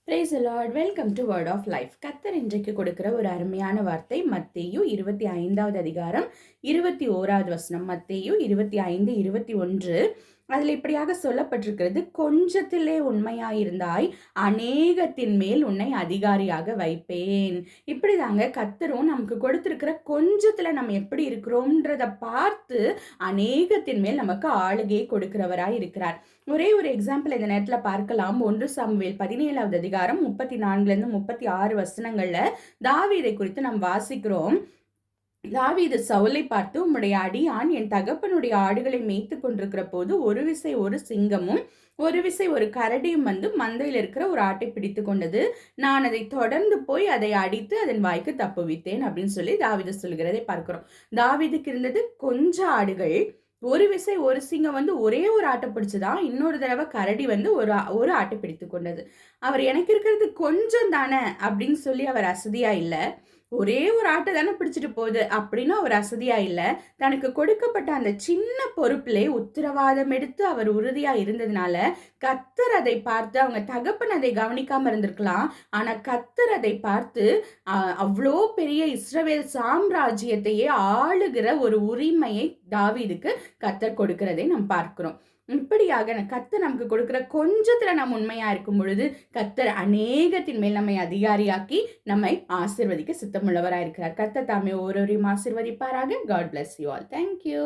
Price the lord. Welcome to word of life. கர்த்தர் இன்றைக்கு கொடுக்கிற ஒரு அருமையான வார்த்தை மத்தேயு 25வது அதிகாரம் 21வது வசனம். மத்தேயு 25:21. அதில் இப்படியாக சொல்லப்பட்டிருக்கிறது, கொஞ்சத்திலே உண்மையாயிருந்தாய் அநேகத்தின் மேல் உன்னை அதிகாரியாக வைப்பேன். இப்படிதாங்க கர்த்தரும் நமக்கு கொடுத்திருக்கிற கொஞ்சத்துல நம்ம எப்படி இருக்கிறோம்ன்றத பார்த்து அநேகத்தின் மேல் நமக்கு ஆளுகையை கொடுக்கிறவராய் இருக்கிறார். ஒரே ஒரு எக்ஸாம்பிள் இந்த நேரத்தில் பார்க்கலாம். 1 சாமுவேல் 17வது அதிகாரம் 34 36 வசனங்கள்ல தாவீதை குறித்து நாம் வாசிக்கிறோம். தாவீது சவுலை பார்த்து, உம்முடைய அடியான் என் தகப்பனுடைய ஆடுகளை மேய்த்து கொண்டிருக்கிற போது ஒரு விசை ஒரு சிங்கமும் ஒரு விசை ஒரு கரடியும் வந்து மந்தையில் இருக்கிற ஒரு ஆட்டை பிடித்து கொண்டது. நான் அதை தொடர்ந்து போய் அதை அடித்து அதன் வாய்க்கு தப்புவித்தேன் அப்படின்னு சொல்லி தாவீது சொல்கிறதை பார்க்கிறோம். தாவீதுக்கு இருந்தது கொஞ்சம் ஆடுகள். ஒரு விசை ஒரு சிங்கம் வந்து ஒரே ஒரு ஆட்டை பிடிச்சுதான். இன்னொரு தடவை கரடி வந்து ஒரு ஆட்டை பிடித்து கொண்டது. அவர் எனக்கு இருக்கிறது கொஞ்சம் தானே அப்படின்னு சொல்லி அவர் அசதியா இல்லை. ஒரே ஒரு ஆட்டை தானே பிடிச்சிட்டு போகுது அப்படின்னு அவர் அசதியா இல்லை. தனக்கு கொடுக்கப்பட்ட அந்த சின்ன பொறுப்பிலே உத்தரவாதம் எடுத்து அவர் உறுதியா இருந்ததுனால கர்த்தர் அதை பார்த்து, அவங்க தகப்பன் அதை கவனிக்காம இருந்திருக்கலாம், ஆனா கர்த்தர் அதை பார்த்து அவ்வளோ பெரிய இஸ்ரவேல் சாம்ராஜ்யத்தையே ஆளுகிற ஒரு உரிமையை தாவீதுக்கு கர்த்தர் கொடுக்கிறதை நாம் பார்க்கிறோம். இப்படியாக கர்த்தர் நமக்கு கொடுக்கிற கொஞ்சத்துல நாம் உண்மையா இருக்கும் பொழுது கர்த்தர் அநேகத்தின் மேல் நம்மை அதிகாரியாக்கி நம்மை ஆசீர்வதிக்க சித்தமுள்ளவராயிருக்கிறார். கர்த்தர் தாமே ஒவ்வொருவரையும் ஆசீர்வதிப்பாராக. God bless you all. Thank you.